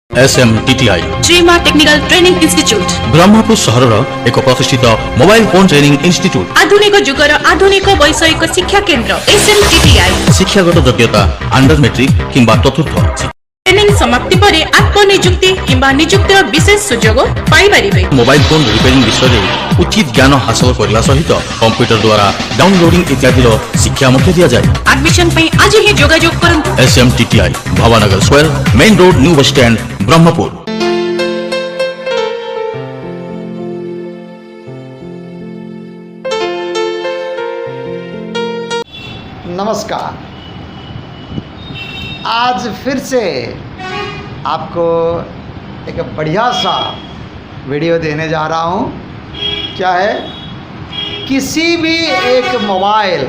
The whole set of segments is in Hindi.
SMTTI Shrima technical training institute Brahmapur सहर एक प्रतिष्ठित मोबाइल फोन ट्रेनिंग इंस्टीट्यूट आधुनिक जुगर आधुनिक वैषयिक शिक्षा केन्द्र SMTTI शिक्षागत योग्यता अंडर मेट्रिक किंबा चतुर्थ ट्रेनिंग समाप्ति पर आत्मनियुक्ति किंबा नियुक्तिर विशेष सुजोग पाइबारिबे। मोबाइल फोन रिपेयरिंग विषय में उचित ज्ञान हासिल करने सहित कंप्यूटर द्वारा डाउनलोडिंग इत्यादि शिक्षा दि जाए। एडमिशन पे आज ही जोगाजोग करंतु। SMTTI Bhabanagar square main road new bus stand Brahmapur. नमस्कार, आज फिर से आपको एक बढ़िया सा वीडियो देने जा रहा हूँ। क्या है, किसी भी एक मोबाइल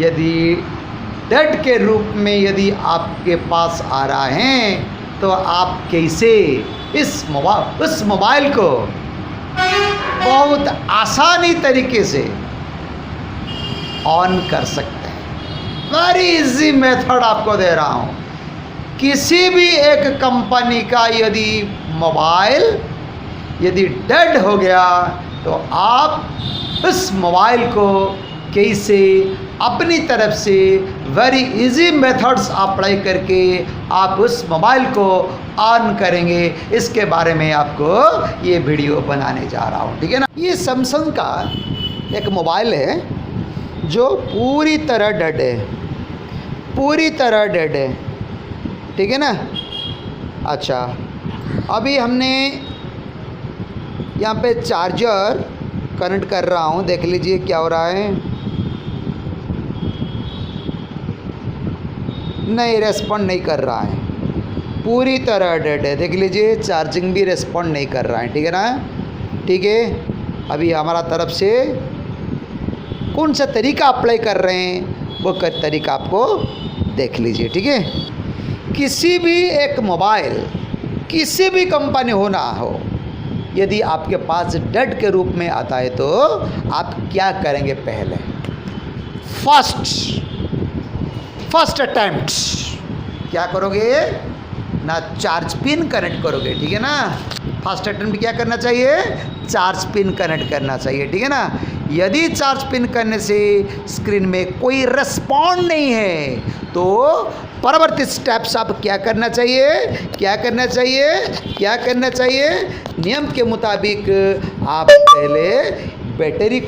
यदि डेड के रूप में यदि आपके पास आ रहा है तो आप कैसे उस मोबाइल को बहुत आसानी तरीके से ऑन कर सकते हैं। वेरी इजी मेथड आपको दे रहा हूँ। किसी भी एक कंपनी का यदि मोबाइल यदि डेड हो गया तो आप उस मोबाइल को कैसे अपनी तरफ से वेरी इजी मेथड्स अप्लाई करके आप उस मोबाइल को ऑन करेंगे, इसके बारे में आपको ये वीडियो बनाने जा रहा हूँ। ठीक है ना। ये सैमसंग का एक मोबाइल है जो पूरी तरह डेड है, पूरी तरह डेड है। ठीक है ना। अच्छा, अभी हमने यहाँ पे चार्जर कनेक्ट कर रहा हूँ, देख लीजिए क्या हो रहा है। नहीं, रेस्पॉन्ड नहीं कर रहा है, पूरी तरह डेड है। देख लीजिए, चार्जिंग भी रेस्पॉन्ड नहीं कर रहा है। ठीक है ना। ठीक है, अभी हमारा तरफ से कौन सा तरीका अप्लाई कर रहे हैं वो तरीका आपको देख लीजिए। ठीक है। किसी भी एक मोबाइल किसी भी कंपनी हो ना हो, यदि आपके पास डेड के रूप में आता है तो आप क्या करेंगे? पहले फर्स्ट अटेम्प्ट क्या करोगे ना, चार्ज पिन कनेक्ट करोगे। ठीक है ना। फर्स्ट अटेम्प्ट क्या करना चाहिए? चार्ज पिन कनेक्ट करना चाहिए। ठीक है ना। यदि चार्ज पिन करने से स्क्रीन में कोई रिस्पॉन्ड नहीं है तो परवर्ती स्टेप्स आप क्या करना चाहिए? क्या करना चाहिए? क्या करना चाहिए? नियम के मुताबिक आप पहले बैटरी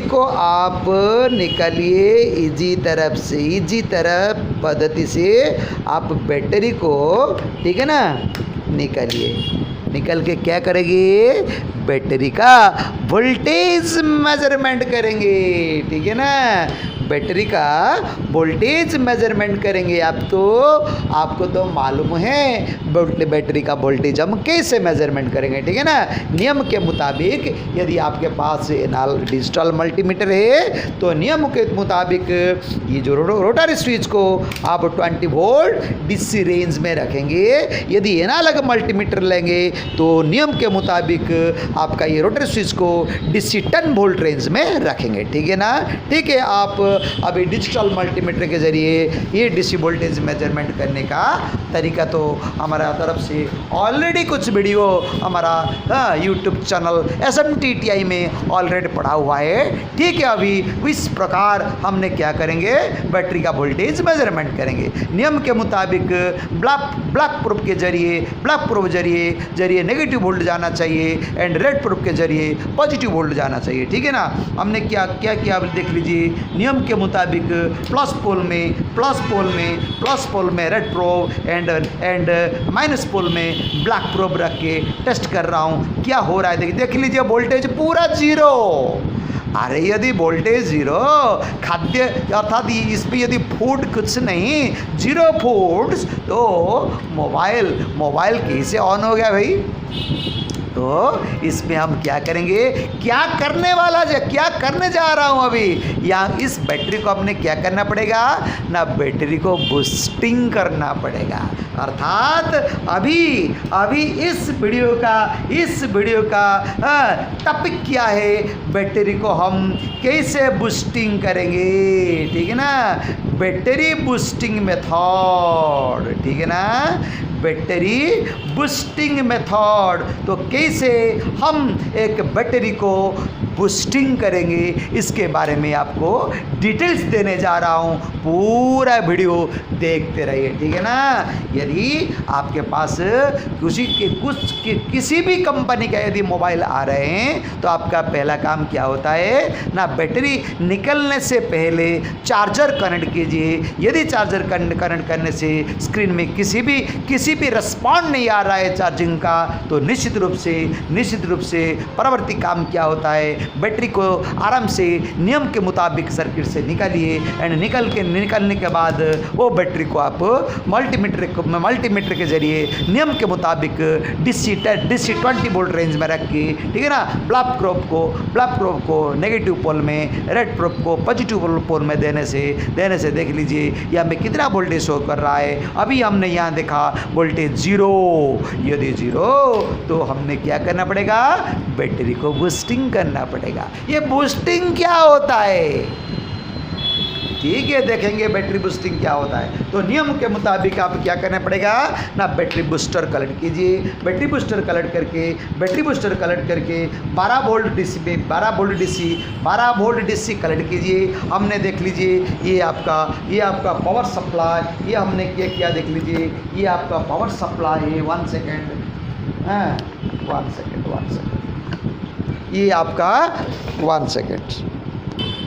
को आप निकालिए। इजी तरह पद्धति से आप बैटरी को, ठीक है ना, निकल के क्या करेंगे? बैटरी का वोल्टेज मेजरमेंट करेंगे। ठीक है ना। बैटरी का वोल्टेज मेजरमेंट करेंगे। आपको तो मालूम है बैटरी का वोल्टेज हम कैसे मेजरमेंट करेंगे। ठीक है ना। नियम के मुताबिक यदि आपके पास डिजिटल मल्टीमीटर है तो नियम के मुताबिक ये जो रोटरी स्विच को आप 20 वोल्ट डीसी रेंज में रखेंगे। यदि एनालॉग मल्टीमीटर लेंगे तो नियम के मुताबिक आपका ये रोटरी स्विच को डीसी 10 वोल्ट रेंज में रखेंगे। ठीक है ना। ठीक है। आप अभी डिजिटल मल्टीमीटर के जरिए ये डीसी वोल्टेज मेजरमेंट करने का तरीका तो हमारा तरफ से ऑलरेडी कुछ वीडियो हमारा यूट्यूब चैनल SMTTI में ऑलरेडी पड़ा हुआ है। ठीक है। अभी इस प्रकार हमने क्या करेंगे? बैटरी का वोल्टेज मेजरमेंट करेंगे। नियम के मुताबिक ब्लैक प्रूफ के जरिए नेगेटिव वोल्ट जाना चाहिए एंड रेड प्रूफ के जरिए पॉजिटिव वोल्ट जाना चाहिए। ठीक है ना। हमने क्या किया आप देख लीजिए। नियम के मुताबिक प्लस पोल में रेड प्रोब एंड माइनस पोल में ब्लैक प्रोब रख के टेस्ट कर रहा हूँ क्या हो रहा है। देख लीजिए, वोल्टेज पूरा जीरो। अरे यदि वोल्टेज जीरो, खाद्य अर्थात इसमें यदि फूड कुछ नहीं, जीरो फूड्स, तो मोबाइल कैसे ऑन हो गया भाई? तो इसमें हम क्या करेंगे, क्या करने जा रहा हूँ अभी यहाँ इस बैटरी को हमने क्या करना पड़ेगा ना, बैटरी को बूस्टिंग करना पड़ेगा। अर्थात अभी इस वीडियो का टॉपिक क्या है, बैटरी को हम कैसे बूस्टिंग करेंगे, ठीक है ना, बैटरी बूस्टिंग मेथड, ठीक है ना, बैटरी बूस्टिंग मेथड। तो कैसे हम एक बैटरी को बूस्टिंग करेंगे इसके बारे में आपको डिटेल्स देने जा रहा हूँ, पूरा वीडियो देखते रहिए, ठीक है ना। यदि आपके पास किसी भी कंपनी का यदि मोबाइल आ रहे हैं तो आपका पहला काम क्या होता है ना, बैटरी निकलने से पहले चार्जर कनेक्ट कीजिए। यदि चार्जर कनेक्ट करने से स्क्रीन में किसी भी रिस्पॉन्ड नहीं आ रहा है चार्जिंग का, तो निश्चित रूप से परवर्ती काम क्या होता है, बैटरी को आराम से नियम के मुताबिक सर्किट से निकालिए एंड निकलने के बाद वो बैटरी को आप मल्टीमीटर के जरिए नियम के मुताबिक डीसी 20 वोल्ट रेंज में रख के, ठीक है ना, ब्लॉक प्रोब को नेगेटिव पोल में, रेड प्रोब को पॉजिटिव पोल में देने से देख लीजिए यहाँ पे कितना वोल्टेज शो कर रहा है। अभी हमने यहाँ देखा वोल्टेज 0, यदि 0 तो हमने क्या करना पड़ेगा, बैटरी को बूस्टिंग करना पड़ेगा। ये बूस्टिंग क्या होता है, ठीक है, देखेंगे बैटरी बूस्टिंग क्या होता है। तो नियम के मुताबिक आप क्या करना पड़ेगा ना, बैटरी बूस्टर कलेक्ट कीजिए। बैटरी बूस्टर कलेक्ट करके 12 वोल्ट डीसी कलेक्ट कीजिए। हमने देख लीजिए ये आपका पावर सप्लाई, ये हमने क्या किया देख लीजिए, ये आपका पावर सप्लाई है। 1 सेकेंड, ये आपका 1 सेकेंड।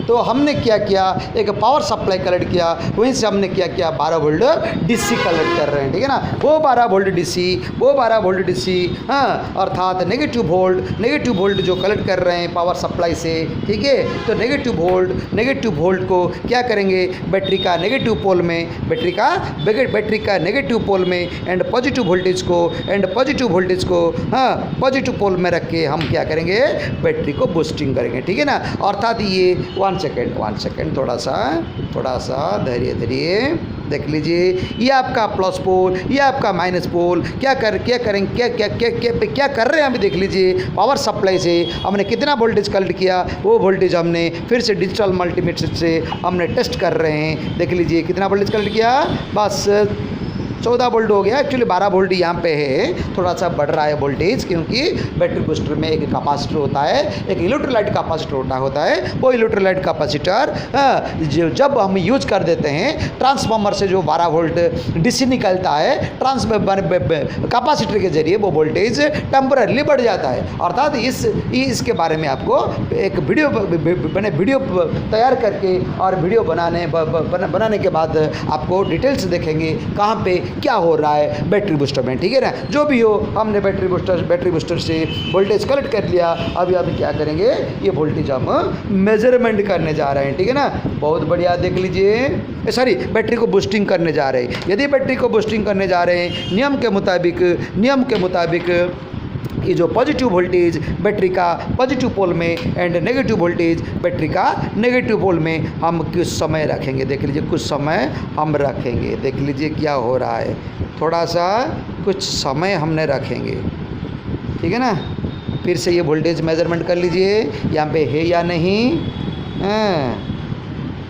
तो हमने क्या किया, एक पावर सप्लाई कलेक्ट किया, वहीं से हमने क्या किया 12 वोल्ट डीसी कलेक्ट कर रहे हैं, ठीक है ना। वो 12 वोल्ट डीसी अर्थात नेगेटिव वोल्ट जो कलेक्ट कर रहे हैं पावर सप्लाई से, ठीक है। तो नेगेटिव वोल्ट को क्या करेंगे, बैटरी का नेगेटिव पोल में एंड पॉजिटिव वोल्टेज को पॉजिटिव पोल में रख के हम क्या करेंगे, बैटरी को बूस्टिंग करेंगे, ठीक है ना। अर्थात ये 1 सेकेंड, थोड़ा सा धैर्य देख लीजिए, ये आपका प्लस पोल, ये आपका माइनस पोल, क्या कर रहे हैं अभी देख लीजिए। पावर सप्लाई से हमने कितना वोल्टेज कलेक्ट किया, वो वोल्टेज हमने फिर से डिजिटल मल्टीमीटर से हमने टेस्ट कर रहे हैं। देख लीजिए कितना वोल्टेज कलेक्ट किया, बस 14 वोल्ट हो गया। एक्चुअली 12 वोल्ट यहाँ पे है, थोड़ा सा बढ़ रहा है वोल्टेज, क्योंकि बैटरी बूस्टर में एक कैपेसिटर होता है, एक इलेक्ट्रोलाइट कैपेसिटर होता है। वो इलेक्ट्रोलाइट कैपेसिटर जब हम यूज कर देते हैं, ट्रांसफार्मर से जो 12 वोल्ट डीसी निकलता है, कैपेसिटर के जरिए वो वोल्टेज टेम्पररी बढ़ जाता है। अर्थात इसके बारे में आपको एक वीडियो तैयार करके और वीडियो बनाने के बाद आपको डिटेल्स देखेंगे कहाँ पे क्या हो रहा है बैटरी बूस्टर में, ठीक है ना। जो भी हो, हमने बैटरी बूस्टर से वोल्टेज कलेक्ट कर लिया। अभी क्या करेंगे, ये वोल्टेज हम मेजरमेंट करने जा रहे हैं, ठीक है ना। बहुत बढ़िया, देख लीजिए, बैटरी को बूस्टिंग करने जा रहे हैं। यदि बैटरी को बूस्टिंग करने जा रहे हैं नियम के मुताबिक ये जो पॉजिटिव वोल्टेज बैटरी का पॉजिटिव पोल में एंड नेगेटिव वोल्टेज बैटरी का नेगेटिव पोल में हम कुछ समय रखेंगे। देख लीजिए, कुछ समय हम रखेंगे, देख लीजिए क्या हो रहा है। थोड़ा सा कुछ समय हमने रखेंगे, ठीक है ना। फिर से ये वोल्टेज मेजरमेंट कर लीजिए, यहाँ पे है या नहीं,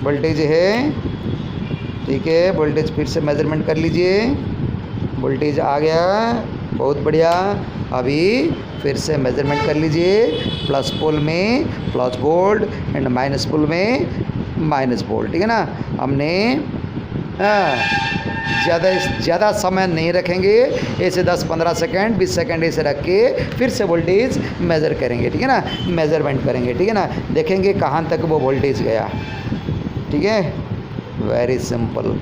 वोल्टेज है, ठीक है। वोल्टेज फिर से मेजरमेंट कर लीजिए, वोल्टेज आ गया, बहुत बढ़िया। अभी फिर से मेजरमेंट कर लीजिए, प्लस पोल में प्लस वोल्ट एंड माइनस पोल में माइनस वोल्ट, ठीक है ना। हमने ज़्यादा समय नहीं रखेंगे, ऐसे 10-15 सेकेंड 20 सेकेंड ऐसे रख के फिर से वोल्टेज मेज़र करेंगे, ठीक है ना, मेज़रमेंट करेंगे, ठीक है ना। देखेंगे कहाँ तक वो वोल्टेज गया, ठीक है। Very simple.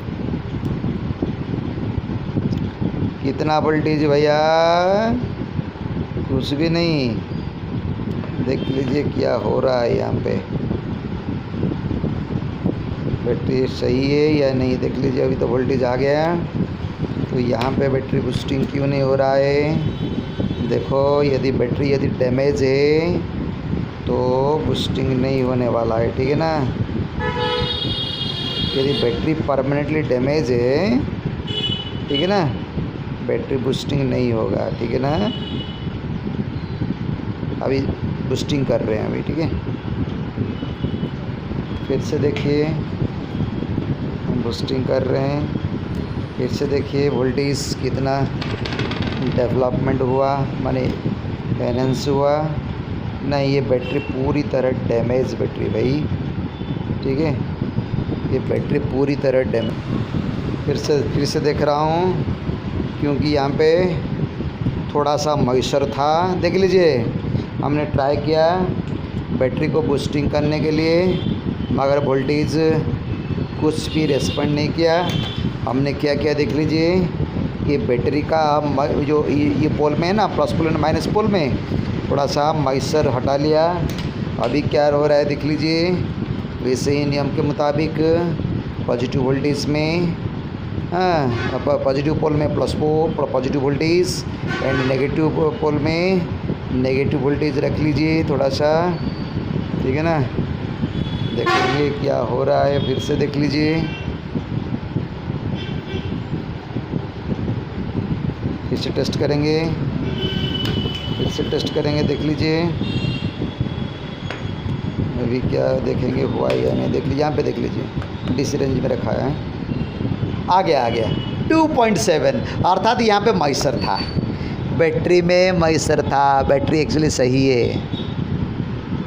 कितना वोल्टेज भैया, कुछ भी नहीं। देख लीजिए क्या हो रहा है यहाँ पे, बैटरी सही है या नहीं, देख लीजिए। अभी तो वोल्टेज आ गया, तो यहाँ पे बैटरी बूस्टिंग क्यों नहीं हो रहा है, देखो यदि बैटरी यदि डैमेज है तो बूस्टिंग नहीं होने वाला है, ठीक है ना। यदि बैटरी परमानेंटली डैमेज है, ठीक है ना, बैटरी बूस्टिंग नहीं होगा, ठीक है ना। अभी बूस्टिंग कर रहे हैं अभी, ठीक है। फिर से देखिए, हम बूस्टिंग कर रहे हैं। फिर से देखिए वोल्टेज कितना डेवलपमेंट हुआ, माने एनहेंस हुआ। नहीं, ये बैटरी पूरी तरह डैमेज बैटरी भाई, ठीक है। ये बैटरी पूरी तरह डैमेज। फिर से देख रहा हूँ, क्योंकि यहाँ पे थोड़ा सा मॉइस्चर था। देख लीजिए, हमने ट्राई किया बैटरी को बूस्टिंग करने के लिए, मगर वोल्टेज कुछ भी रेस्पॉन्ड नहीं किया। हमने क्या किया देख लीजिए, ये बैटरी का जो ये पोल में है ना, प्लस पोल और माइनस पोल में थोड़ा सा मॉइस्चर हटा लिया। अभी क्या हो रहा है देख लीजिए। वैसे ही नियम के मुताबिक पॉजिटिव वोल्टेज में, हाँ, पॉजिटिव पोल में plus positive voltage and negative pole में नेगेटिव वोल्टेज रख लीजिए थोड़ा सा, ठीक है ना। देखेंगे क्या हो रहा है, फिर से देख लीजिए। फिर से टेस्ट करेंगे, फिर से टेस्ट करेंगे, देख लीजिए। अभी क्या देखेंगे हुआ या नहीं, देख लीजिए। यहाँ पे देख लीजिए, डीसी रेंज में रखा है, आ गया 2.7, अर्थात यहाँ पे मॉइस्चर था, बैटरी में मॉइस्चर था। बैटरी एक्चुअली सही है,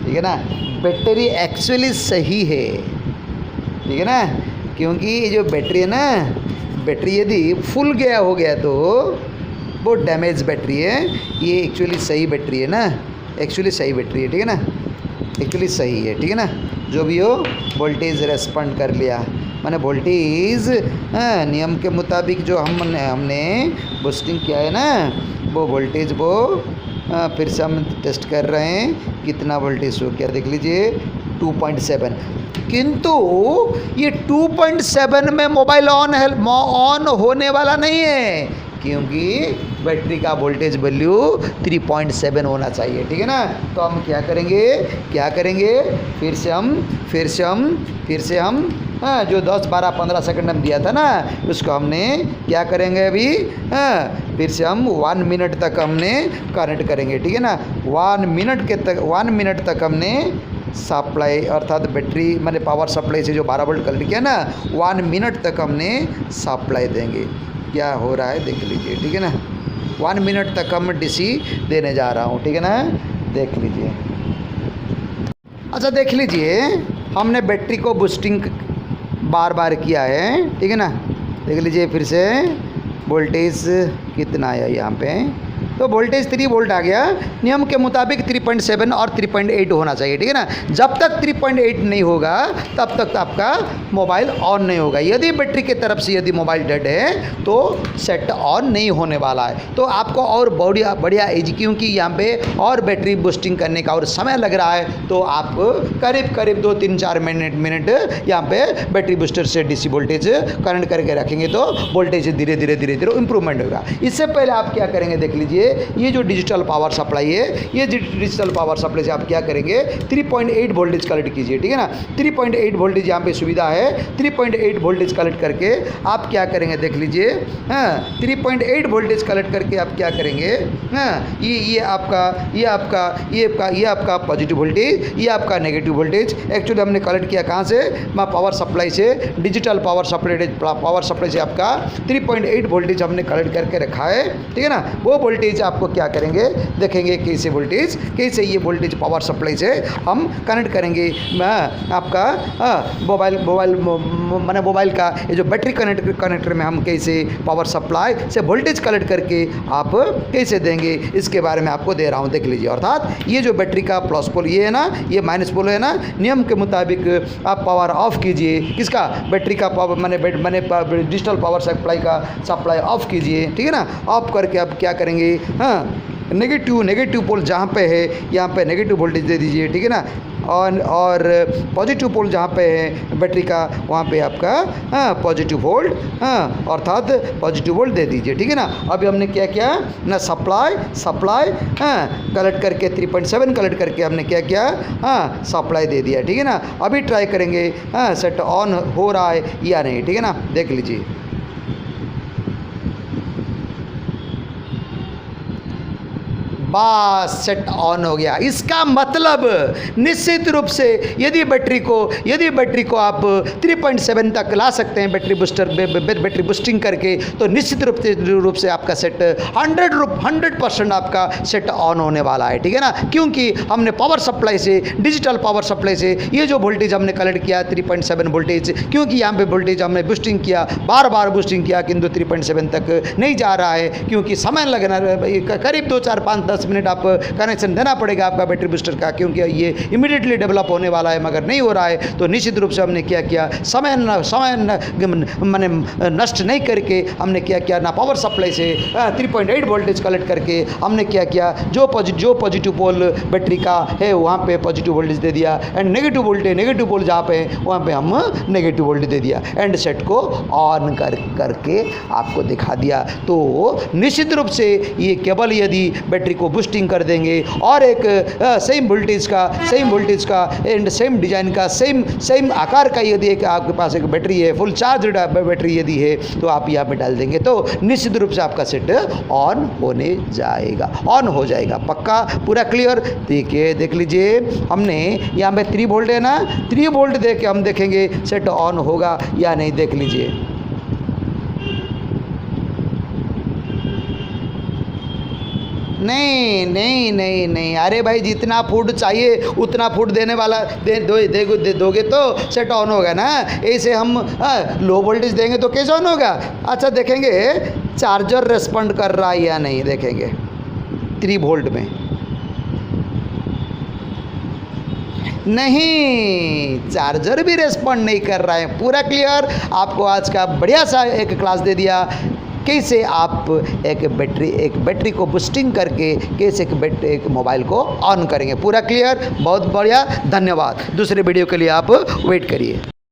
ठीक है ना। बैटरी एक्चुअली सही है, ठीक है ना, क्योंकि ये जो बैटरी है ना, बैटरी यदि फुल गया हो गया तो वो डैमेज बैटरी है। ये एक्चुअली सही बैटरी है ना, एक्चुअली सही बैटरी है, ठीक है ना, एक्चुअली सही है, ठीक है ना। जो भी हो वोल्टेज रेस्पॉन्ड कर लिया, माने वोल्टेज नियम के मुताबिक जो हमने बूस्टिंग किया है ना, वो वोल्टेज वो फिर से हम टेस्ट कर रहे हैं कितना वोल्टेज हो गया, देख लीजिए 2.7। किंतु ये 2.7 में मोबाइल ऑन होने वाला नहीं है, क्योंकि बैटरी का वोल्टेज वैल्यू 3.7 होना चाहिए, ठीक है ना। तो हम क्या करेंगे, फिर से हम जो 10, 12, 15 सेकंड हम दिया था ना, उसको हमने क्या करेंगे अभी, फिर से हम 1 मिनट तक हमने कनेक्ट करेंगे, ठीक है ना। 1 मिनट तक हमने सप्लाई, अर्थात बैटरी मैंने पावर सप्लाई से जो 12 वोल्ट कनेक्ट किया ना, 1 मिनट तक हमने सप्लाई देंगे। क्या हो रहा है देख लीजिए, ठीक है ना। 1 मिनट तक हम डीसी देने जा रहा हूँ, ठीक है ना, देख लीजिए। अच्छा देख लीजिए, हमने बैटरी को बूस्टिंग बार किया है, ठीक है ना। देख लीजिए फिर से वोल्टेज कितना आया यहाँ पे, तो वोल्टेज 3 वोल्ट आ गया। नियम के मुताबिक 3.7 और 3.8 होना चाहिए, ठीक है ना। जब तक 3.8 नहीं होगा तब तक आपका मोबाइल ऑन नहीं होगा। यदि बैटरी के तरफ से यदि मोबाइल डेड है तो सेट ऑन नहीं होने वाला है। तो आपको और बढ़िया एज, क्योंकि यहाँ पे और बैटरी बूस्टिंग करने का और समय लग रहा है, तो आप करीब 2, 3, 4 मिनट यहाँ पे बैटरी बूस्टर से डीसी वोल्टेज कनेक्ट करके रखेंगे तो वोल्टेज धीरे धीरे इंप्रूवमेंट होगा। इससे पहले आप क्या करेंगे देख लीजिए, ये जो डिजिटल पावर सप्लाई है, ये डिजिटल पावर सप्लाई से आप क्या करेंगे, 3.8 वोल्टेज कलेक्ट कीजिए, ठीक है ना। 3.8 वोल्टेज यहाँ पे सुविधा है। 3.8 वोल्टेज कलेक्ट करके आप क्या करेंगे देख लीजिए, 3.8 वोल्टेज कलेक्ट करके आप क्या करेंगे, ये आपका पॉजिटिव वोल्टेज, ये आपका नेगेटिव वोल्टेज। एक्चुअली हमने कलेक्ट किया कहाँ से, पावर सप्लाई से, डिजिटल पावर सप्लाई से आपका 3.8 वोल्टेज हमने कलेक्ट करके रखा है, ठीक है ना। वो वोल्टेज आपको क्या करेंगे देखेंगे, कैसे ये वोल्टेज पावर सप्लाई से हम कनेक्ट करेंगे आपका मोबाइल का ये जो बैटरी कनेक्टर में हम कैसे पावर सप्लाई से वोल्टेज कलेक्ट करके आप कैसे देंगे, इसके बारे में आपको दे रहा हूँ, देख लीजिए। अर्थात ये जो बैटरी का प्लस पोल ये है ना, ये माइनस पोल है ना, नियम के मुताबिक आप पावर ऑफ कीजिए, किसका, बैटरी का पावर मैंने डिजिटल पावर सप्लाई का सप्लाई ऑफ कीजिए, ठीक है ना। ऑफ करके आप क्या करेंगे, नेगेटिव पोल जहाँ पे है यहाँ पे नेगेटिव वोल्टेज दे दीजिए, ठीक है ना। और पॉजिटिव पोल जहाँ पे है बैटरी का वहाँ पे आपका पॉजिटिव वोल्ट अर्थात पॉजिटिव वोल्ट दे दीजिए, ठीक है ना। अभी हमने क्या किया ना, सप्लाई कलेक्ट करके 3.7 कलेक्ट करके हमने क्या किया, सप्लाई दे दिया, ठीक है ना। अभी ट्राई करेंगे सेट ऑन हो रहा है या नहीं, ठीक है ना, देख लीजिए। बस सेट ऑन हो गया। इसका मतलब निश्चित रूप से यदि बैटरी को आप 3.7 तक ला सकते हैं बैटरी बूस्टिंग करके, तो निश्चित रूप से आपका सेट 100% आपका सेट ऑन होने वाला है, ठीक है ना। क्योंकि हमने पावर सप्लाई से, डिजिटल पावर सप्लाई से ये जो वोल्टेज हमने कलेक्ट किया 3.7 वोल्टेज, क्योंकि यहाँ पे वोल्टेज हमने बूस्टिंग किया, बार बूस्टिंग किया, किंतु 3.7 तक नहीं जा रहा है, क्योंकि समय लगना करीब 2, 4, 5, 10 मिनट आप कनेक्शन देना पड़ेगा आपका बैटरी बूस्टर का, क्योंकि ये इमीडिएटली डेवलप होने वाला है, मगर नहीं हो रहा है। तो निश्चित रूप से हमने क्या किया, समय मैंने नष्ट नहीं करके हमने क्या किया ना, पावर सप्लाई से 3.8 वोल्टेज कलेक्ट करके हमने क्या किया, जो पॉजिटिव पोल बैटरी का है वहाँ पे पॉजिटिव वोल्टेज दे दिया, एंड नेगेटिव पोल जहाँ पे है वहाँ पे हम नेगेटिव वोल्टेज दे दिया, एंड सेट को ऑन करके आपको दिखा दिया। तो निश्चित रूप से ये केवल यदि बैटरी को बूस्टिंग कर देंगे और एक सेम वोल्टेज का एंड सेम डिजाइन का सेम आकार का यदि एक आपके पास एक बैटरी है, फुल चार्ज बैटरी यदि है, तो आप यहाँ पे डाल देंगे तो निश्चित रूप से आपका सेट ऑन हो जाएगा पक्का, पूरा क्लियर। देखिए, देख लीजिए, हमने यहाँ पे 3 वोल्ट है ना, 3 वोल्ट दे के हम देखेंगे सेट ऑन होगा या नहीं, देख लीजिए। नहीं, अरे भाई जितना फूड चाहिए उतना फूड देने वाला दोगे तो सेट ऑन होगा ना। ऐसे हम लो वोल्टेज देंगे तो कैसे ऑन होगा। अच्छा, देखेंगे चार्जर रेस्पॉन्ड कर रहा है या नहीं, देखेंगे 3 वोल्ट में नहीं, चार्जर भी रेस्पॉन्ड नहीं कर रहा है। पूरा क्लियर। आपको आज का बढ़िया सा एक क्लास दे दिया, कैसे आप एक बैटरी को बूस्टिंग करके कैसे एक मोबाइल को ऑन करेंगे। पूरा क्लियर, बहुत बढ़िया, धन्यवाद। दूसरे वीडियो के लिए आप वेट करिए।